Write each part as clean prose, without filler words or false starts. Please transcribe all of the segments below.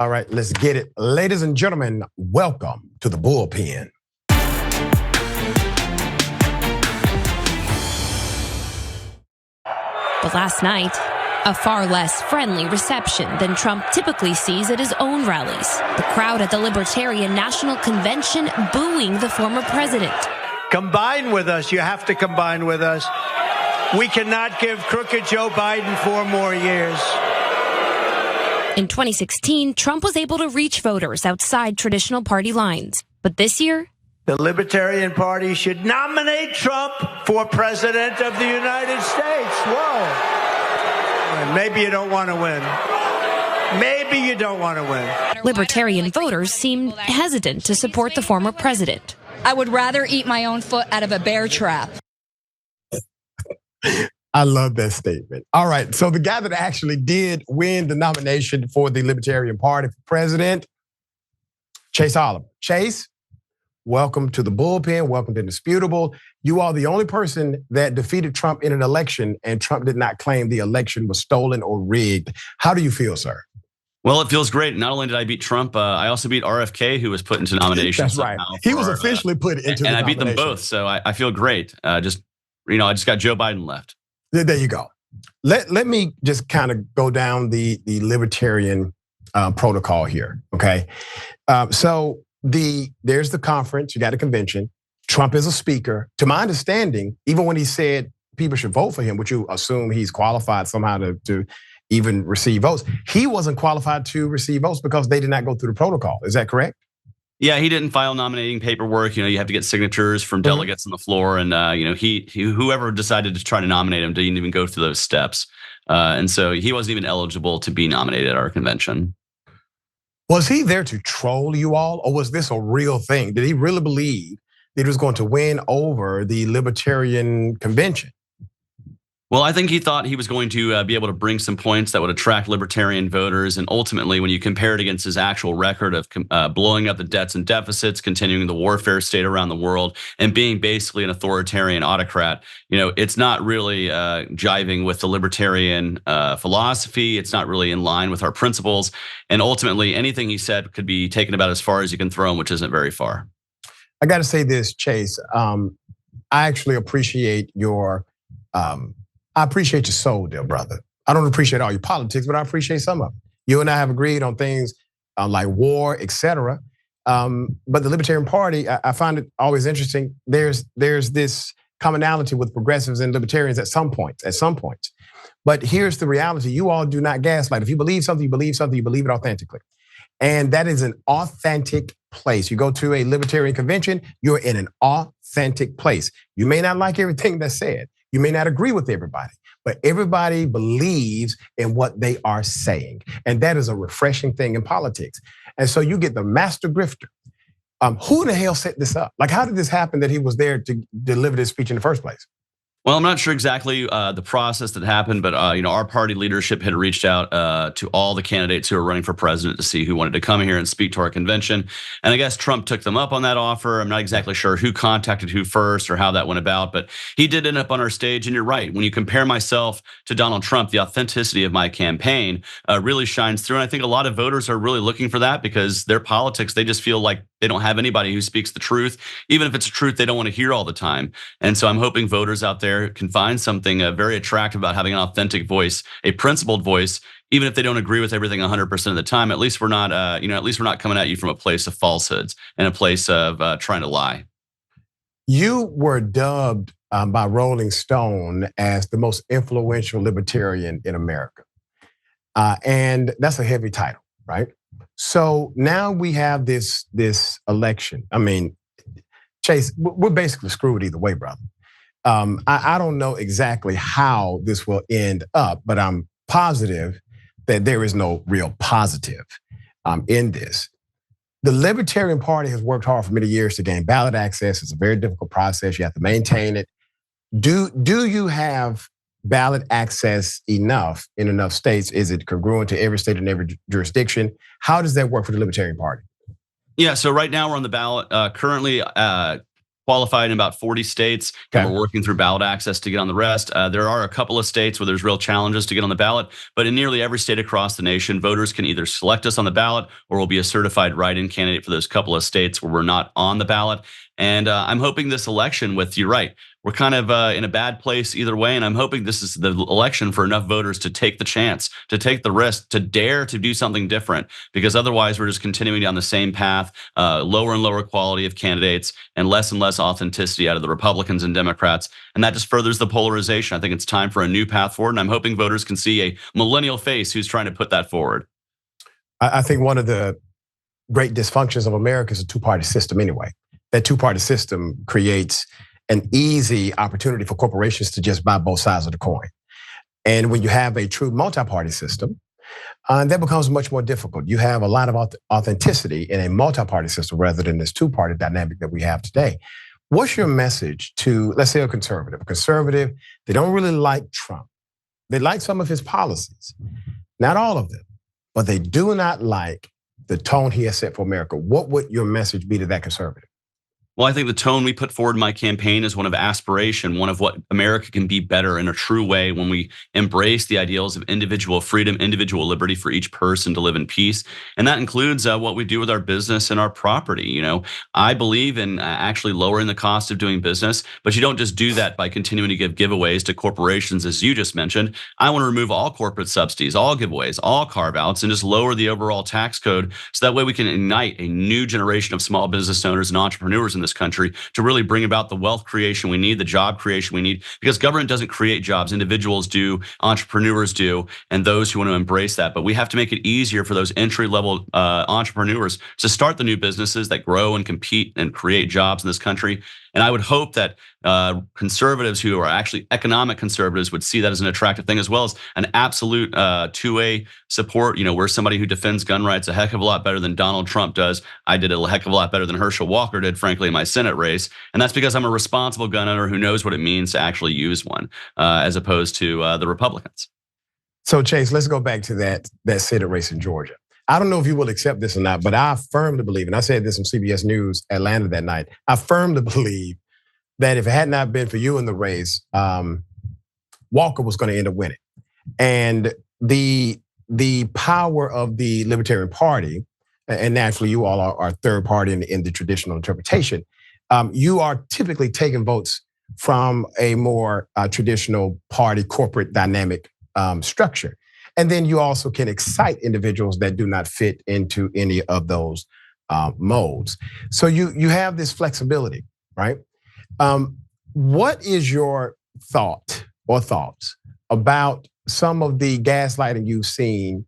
All right, let's get it. Ladies and gentlemen, welcome to the Bullpen. But last night, a far less friendly reception than Trump typically sees at his own rallies. The crowd at the Libertarian National Convention booing the former president. Combine with us. You have to combine with us. We cannot give crooked Joe Biden 4 more years. In 2016, Trump was able to reach voters outside traditional party lines. But this year, the Libertarian Party should nominate Trump for president of the United States. Whoa. And maybe you don't want to win. Maybe you don't want to win. Libertarian voters seemed hesitant to support the former president. I would rather eat my own foot out of a bear trap. I love that statement. All right, so the guy that actually did win the nomination for the Libertarian Party for president, Chase Oliver. Chase, welcome to the Bullpen, welcome to Indisputable. You are the only person that defeated Trump in an election, and Trump did not claim the election was stolen or rigged. How do you feel, sir? Well, it feels great. Not only did I beat Trump, I also beat RFK, who was put into nomination. That's right. He was officially put into the and nomination. I beat them both, so I feel great. I just got Joe Biden left. There you go. Let me just kind of go down the libertarian protocol here, okay? So there's the conference, you got a convention. Trump is a speaker. To my understanding, even when he said people should vote for him, which you assume he's qualified somehow to even receive votes, he wasn't qualified to receive votes because they did not go through the protocol. Is that correct? Yeah, he didn't file nominating paperwork. You have to get signatures from delegates on the floor, and whoever decided to try to nominate him didn't even go through those steps, and so he wasn't even eligible to be nominated at our convention. Was he there to troll you all, or was this a real thing? Did he really believe that he was going to win over the Libertarian convention? Well, I think he thought he was going to be able to bring some points that would attract Libertarian voters. And ultimately, when you compare it against his actual record of blowing up the debts and deficits, continuing the warfare state around the world, and being basically an authoritarian autocrat, it's not really jiving with the Libertarian philosophy. It's not really in line with our principles. And ultimately, anything he said could be taken about as far as you can throw him, which isn't very far. I got to say this, Chase. I actually appreciate your soul, dear brother. I don't appreciate all your politics, but I appreciate some of it. You and I have agreed on things like war, etc. But the Libertarian Party, I find it always interesting. There's this commonality with progressives and libertarians at some points. But here's the reality: you all do not gaslight. If you believe something, you believe something. You believe it authentically, and that is an authentic place. You go to a Libertarian convention, you're in an authentic place. You may not like everything that's said. You may not agree with everybody, but everybody believes in what they are saying. And that is a refreshing thing in politics. And so you get the master grifter. Who the hell set this up? Like, how did this happen that he was there to deliver this speech in the first place? Well, I'm not sure exactly the process that happened, but our party leadership had reached out to all the candidates who were running for president to see who wanted to come here and speak to our convention. And I guess Trump took them up on that offer. I'm not exactly sure who contacted who first or how that went about, but he did end up on our stage. And you're right, when you compare myself to Donald Trump, the authenticity of my campaign really shines through. And I think a lot of voters are really looking for that because their politics, they just feel like they don't have anybody who speaks the truth, even if it's a truth they don't want to hear all the time. And so I'm hoping voters out there can find something very attractive about having an authentic voice, a principled voice, even if they don't agree with everything 100% of the time. At least we're not, at least we're not coming at you from a place of falsehoods and a place of trying to lie. You were dubbed by Rolling Stone as the most influential libertarian in America, and that's a heavy title, right? So now we have this election. I mean, Chase, we're basically screwed either way, brother. I don't know exactly how this will end up, but I'm positive that there is no real positive in this. The Libertarian Party has worked hard for many years to gain ballot access. It's a very difficult process. You have to maintain it. Do you have ballot access enough in enough states? Is it congruent to every state and every jurisdiction? How does that work for the Libertarian Party? Yeah, so right now we're on the ballot. Currently, qualified in about 40 states, and we're working through ballot access to get on the rest. There are a couple of states where there's real challenges to get on the ballot, but in nearly every state across the nation, voters can either select us on the ballot or we'll be a certified write-in candidate for those couple of states where we're not on the ballot. And I'm hoping this election you're right, we're kind of in a bad place either way. And I'm hoping this is the election for enough voters to take the chance, to take the risk, to dare to do something different, because otherwise we're just continuing down the same path, lower and lower quality of candidates and less authenticity out of the Republicans and Democrats. And that just furthers the polarization. I think it's time for a new path forward. And I'm hoping voters can see a millennial face who's trying to put that forward. I think one of the great dysfunctions of America is a two-party system anyway. That two-party system creates an easy opportunity for corporations to just buy both sides of the coin. And when you have a true multi-party system, that becomes much more difficult. You have a lot of authenticity in a multi-party system rather than this two-party dynamic that we have today. What's your message to, let's say, a conservative? A conservative, they don't really like Trump. They like some of his policies, not all of them, but they do not like the tone he has set for America. What would your message be to that conservative? Well, I think the tone we put forward in my campaign is one of aspiration, one of what America can be better in a true way when we embrace the ideals of individual freedom, individual liberty for each person to live in peace. And that includes what we do with our business and our property. You know, I believe in actually lowering the cost of doing business, but you don't just do that by continuing to give giveaways to corporations, as you just mentioned. I want to remove all corporate subsidies, all giveaways, all carve-outs, and just lower the overall tax code so that way we can ignite a new generation of small business owners and entrepreneurs in this country to really bring about the wealth creation we need, the job creation we need, because government doesn't create jobs. Individuals do, entrepreneurs do, and those who want to embrace that. But we have to make it easier for those entry-level entrepreneurs to start the new businesses that grow and compete and create jobs in this country. And I would hope that conservatives who are actually economic conservatives would see that as an attractive thing, as well as an absolute two-way support. You know, we're somebody who defends gun rights a heck of a lot better than Donald Trump does. I did a heck of a lot better than Herschel Walker did, frankly, in my Senate race. And that's because I'm a responsible gun owner who knows what it means to actually use one, as opposed to the Republicans. So Chase, let's go back to that Senate race in Georgia. I don't know if you will accept this or not, but I firmly believe, and I said this on CBS News Atlanta that night, I firmly believe that if it had not been for you in the race, Walker was going to end up winning. And the power of the Libertarian Party, and naturally you all are third party in the traditional interpretation, you are typically taking votes from a more traditional party corporate dynamic structure. And then you also can excite individuals that do not fit into any of those modes. So you have this flexibility, right? What is your thought or thoughts about some of the gaslighting you've seen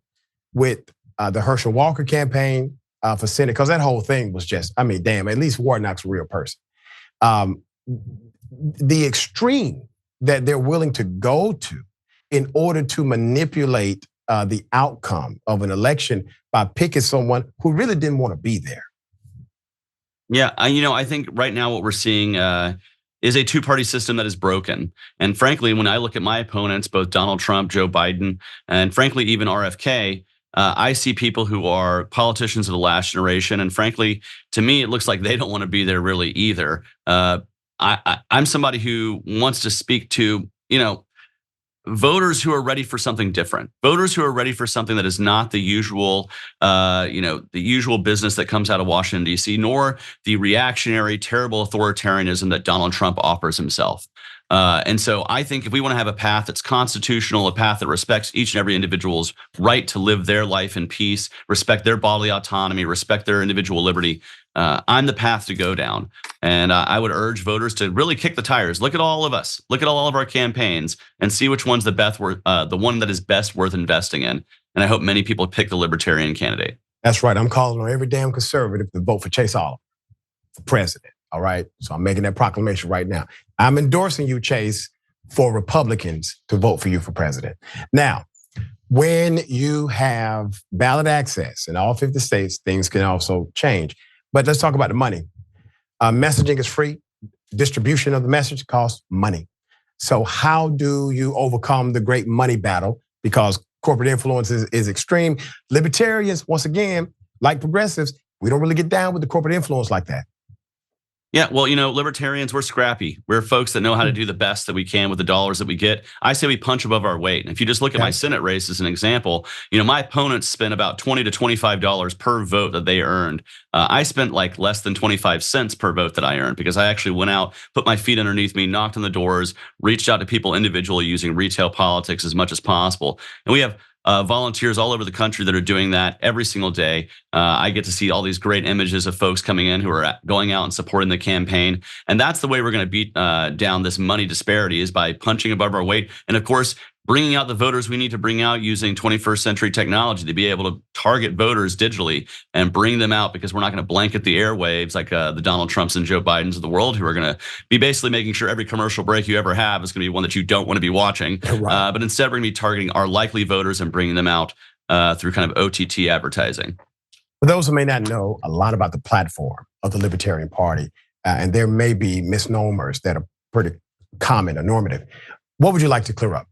with the Herschel Walker campaign for Senate? Because that whole thing was just, I mean, damn, at least Warnock's a real person. The extreme that they're willing to go to in order to manipulate the outcome of an election by picking someone who really didn't want to be there. Yeah, I think right now what we're seeing is a two-party system that is broken. And frankly, when I look at my opponents, both Donald Trump, Joe Biden, and frankly, even RFK, I see people who are politicians of the last generation. And frankly, to me, it looks like they don't want to be there really either. I'm somebody who wants to speak to, voters who are ready for something different, voters who are ready for something that is not the usual, the usual business that comes out of Washington, D.C., nor the reactionary, terrible authoritarianism that Donald Trump offers himself. And so I think if we want to have a path that's constitutional, a path that respects each and every individual's right to live their life in peace, respect their bodily autonomy, respect their individual liberty, I'm the path to go down. And I would urge voters to really kick the tires. Look at all of us. Look at all of our campaigns and see which one's the one that is best worth investing in. And I hope many people pick the Libertarian candidate. That's right. I'm calling on every damn conservative to vote for Chase Oliver for president. All right. So I'm making that proclamation right now. I'm endorsing you, Chase, for Republicans to vote for you for president. Now, when you have ballot access in all 50 states, things can also change. But let's talk about the money. Messaging is free. Distribution of the message costs money. So how do you overcome the great money battle? Because corporate influence is extreme. Libertarians, once again, like progressives, we don't really get down with the corporate influence like that. Yeah, well, libertarians, we're scrappy. We're folks that know how to do the best that we can with the dollars that we get. I say we punch above our weight. And if you just look at my Senate race as an example, my opponents spent about $20 to $25 per vote that they earned. I spent like less than 25 cents per vote that I earned because I actually went out, put my feet underneath me, knocked on the doors, reached out to people individually using retail politics as much as possible. And we have volunteers all over the country that are doing that every single day. I get to see all these great images of folks coming in who are going out and supporting the campaign. And that's the way we're going to beat down this money disparity, is by punching above our weight. And of course, bringing out the voters we need to bring out using 21st century technology to be able to target voters digitally and bring them out, because we're not going to blanket the airwaves like the Donald Trumps and Joe Bidens of the world, who are going to be basically making sure every commercial break you ever have is going to be one that you don't want to be watching. Right. But instead, we're going to be targeting our likely voters and bringing them out through kind of OTT advertising. For those who may not know a lot about the platform of the Libertarian Party, and there may be misnomers that are pretty common or normative, what would you like to clear up?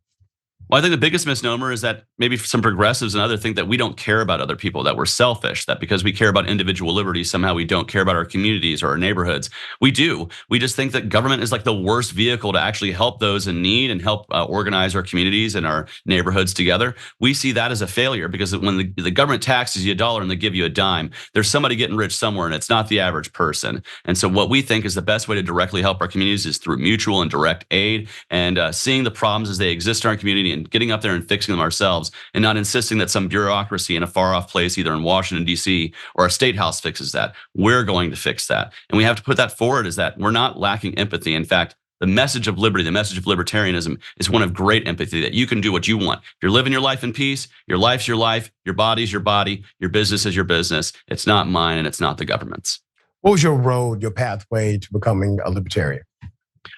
Well, I think the biggest misnomer is that maybe some progressives and others think that we don't care about other people, that we're selfish, that because we care about individual liberty, somehow we don't care about our communities or our neighborhoods. We do. We just think that government is like the worst vehicle to actually help those in need and help organize our communities and our neighborhoods together. We see that as a failure, because when the government taxes you $1 and they give you a dime, there's somebody getting rich somewhere, and it's not the average person. And so what we think is the best way to directly help our communities is through mutual and direct aid, and seeing the problems as they exist in our community and getting up there and fixing them ourselves, and not insisting that some bureaucracy in a far off place, either in Washington, D.C. or a state house, fixes that. We're going to fix that. And we have to put that forward, is that we're not lacking empathy. In fact, the message of liberty, the message of libertarianism is one of great empathy, that you can do what you want. You're living your life in peace. Your life's your life. Your body's your body. Your business is your business. It's not mine, and it's not the government's. What was your road, your pathway to becoming a libertarian?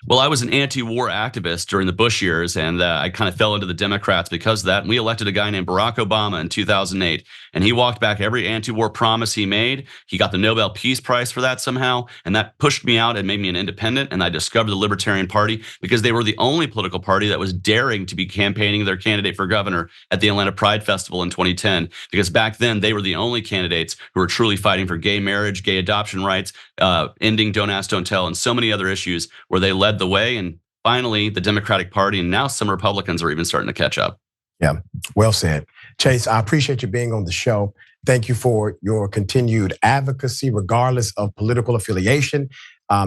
Well, I was an anti-war activist during the Bush years, and I kind of fell into the Democrats because of that. And we elected a guy named Barack Obama in 2008, and he walked back every anti-war promise he made. He got the Nobel Peace Prize for that somehow, and that pushed me out and made me an independent. And I discovered the Libertarian Party because they were the only political party that was daring to be campaigning their candidate for governor at the Atlanta Pride Festival in 2010. Because back then, they were the only candidates who were truly fighting for gay marriage, gay adoption rights, ending Don't Ask, Don't Tell, and so many other issues where they led the way. And finally, the Democratic Party and now some Republicans are even starting to catch up. Yeah, well said. Chase, I appreciate you being on the show. Thank you for your continued advocacy, regardless of political affiliation.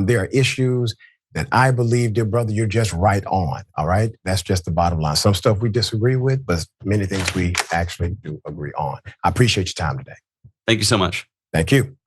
There are issues that I believe, dear brother, you're just right on, all right? That's just the bottom line. Some stuff we disagree with, but many things we actually do agree on. I appreciate your time today. Thank you so much. Thank you.